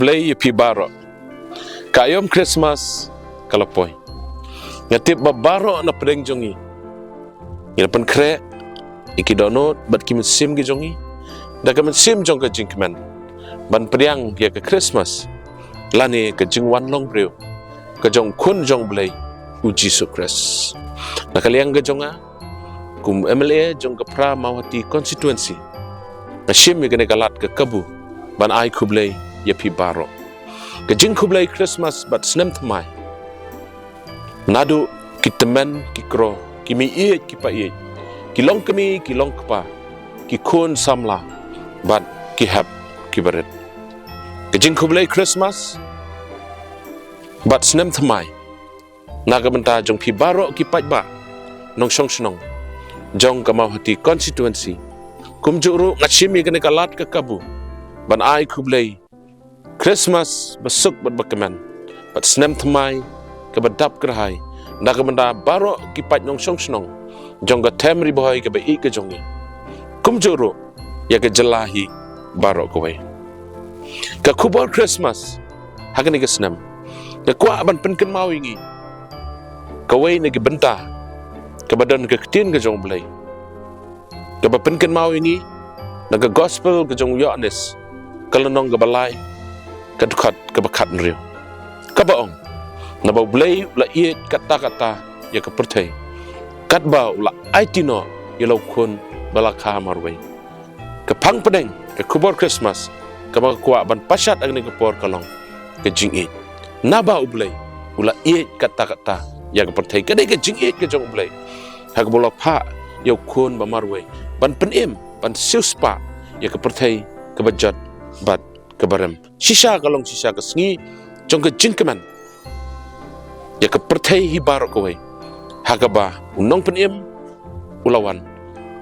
Keblai pi Baroh. Kayom Christmas kalapoi. Ngatip ba Baroh na pedeng jongi. Irapan kre iki donot bat ki sim gi jongi. Da ka sim jong ka jingkman. Ban pedang ya ke Christmas. Lani ke jingwan long breu. Ka jong kun jong blai uji sukres. Nakaliang ka jonga kum MLA jong ka pra Mawhati constituency. Nasim ya kene kalat ke kabu ban ai Khublai ya pi Baroh. Ke jing Khublai Christmas bat snem thamai. Nadu ki temen ki kro ki mi ie ki pa ie. Ki long kami ki long kpa. Ki kun samla bat ki hap ki baret. Ke jing Khublai Christmas bat snem thamai. Naga benta jong pi Baroh ki paj ba nong song snong. Jong ka Mawhati constituency. Kum juru ngachimi kene kalat ke kabu. Ban ai Khublai Christmas Basuk bat Bakmen. Bat snem thamai ke badap kerhai. Naga benta Baroh ki paj nong song snong. Jong ka tem riboy ke bai ke jongi. Kum juru ya ke jelahi Baroh kowe. Ka Khubor Christmas hakani ke snem. Ke kwa ban penken mau ingi. Kowe ne ke benta. Ke badan ke ketin ke jong blai. Ke penken mau ingi. Naga gospel ke jong Yohanes. Kalenong ke balai. Ke dekat ke bakat nriu. Ka baong. Na bau blai la iet kata-kata ya ke pertai. Kat bau la aitino ya lau kun balakha marwai. Ke pang pedeng ke Khubor Christmas. Ke kwa ban pasyat agni ke por kalong. Ke jing it. Na bau blai ula iet kata-kata ya ke pertai. Ke ke jing it ke jong blai. Hak bola pa ya kun ba marwai. Ban penim ban siuspa ya ke pertai ke bajat bat ke barem. Sisa kalong sisa ke sengi jong ke jingkeman. Ya ke pertai hi Baroh kowe. Hakaba unong penim ulawan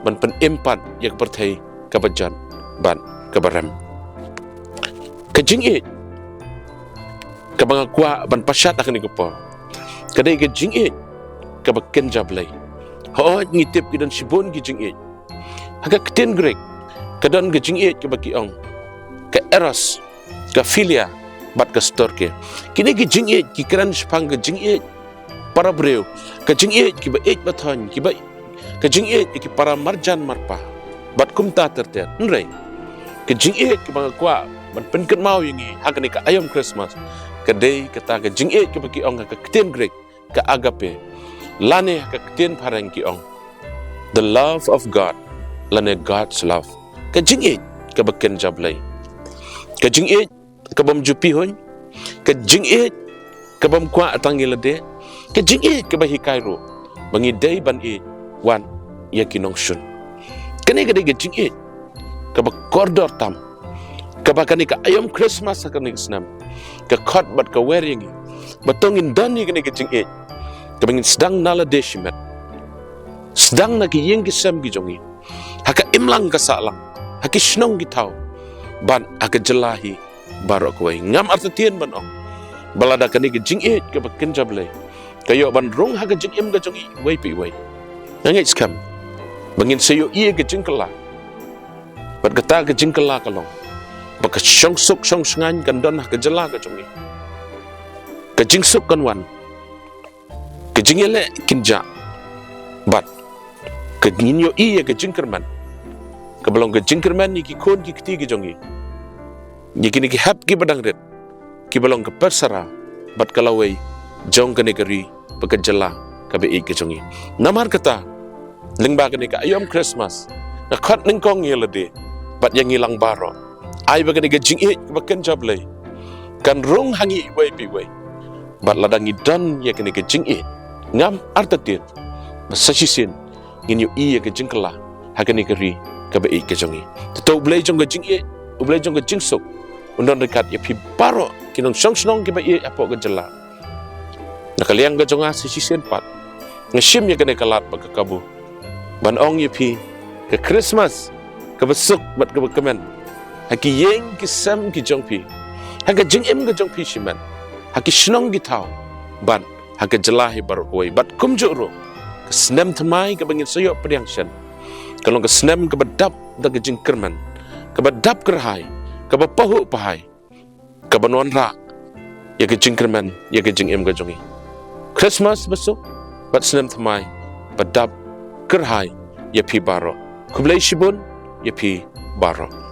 ban penim pat ya ke pertai ke bajat bat ke barem. Ke jing it ke bangakwa ban pasyat akan ikepor. Kadai ke jing it ke baken jablai. Ho ngitip ki dan sibun ki jing it. Haka ketin grek. Kadon ke jing it ke baki ong. Ke eros ke filia bat ke storke. Kini ke jing it ki keran sepang ke jing it para breu. Ke jing it ki ba it bathon ki ba ke jing it ki para marjan marpa. Bat kumta tertet. Nrei. Ke jing it ki bangakwa ban penket mau yangi hakani ka ayam Christmas. Kadai kata ke jing it ke baki ong ka ketin grek ke agape. Lane ka ketin parang ki ong. The love of God. Lane God's love. Ka jing it ka baken jablai. Ka jing it ka bam jupi hon. Ka jing it ka bam kwa atangi lade. Ka jing it ka bahi kairo. Bangi day ban it wan ya kinong shun. Kani ka jing it ka ba kordor tam. Ka ba kani ka ayam Christmas ka ni snam. Ka khot bat ka wearing. Batongin dani kani ka jing it. Kabingin sedang nala desimet. Sedang na kiyeng kisam gijongi. Haka imlang kasalang. Haki snong gitaw. Ban haka jelahi Baroh kowe. Ngam artatian ban ong. Balada kani ke jing it ke bakin jablay. Kayo ban rong haka jing im gajongi. Way pi way. Nangit skam. Bangin sayo iya ke jing kala. Bat kata ke jing kala kalong. Baka syong suk syong sengan kandon haka jelah gajongi. Ke jing suk kanwan. Kejingele kinja bat keginyo iya ke jingkerman kabelong ke jingkerman ni ki kon ki keti ke jongi ni kini ki hap ki badang ret ki belong ke persara bat kalawai jong ke negeri bekejela ke be ke jongi namar kata lengba ke ka ayam Christmas na khat ningkong yelade bat yang hilang Baroh ai ba ke jing it beken jablai kan rung hangi wai pi wai bat ladangi dan ya ke jing it ngam artatir basasisin nginyo iya ke jingkala hakani keri ke bai ke jongi to blai jong ke jing e blai jong ke jing sok undon dekat ya pi Baroh kinong song snong ke bai apo ke jela nakaliang ke jonga sisisin pat ngashim ya kene kalat ba ke kabu ban ong ya pi ke Christmas ke Basuk bat ke Bakmen haki yeng ki sam ki jong pi haka jing em ke jong pi shiman haki snong gitaw ban haka jelahi Baroh kowe bat kumjuro ke snem thamai ke bangin soyo pediangsan kalau ke snem ke badap da ke jingkerman ke badap kerhai ke bapahu pahai kabanuan ra ya ke jingkerman ya ke jing em ga jongi Christmas basuk bat senem thamai badap kerhai ya pi Baroh kublai shibun ya pi Baroh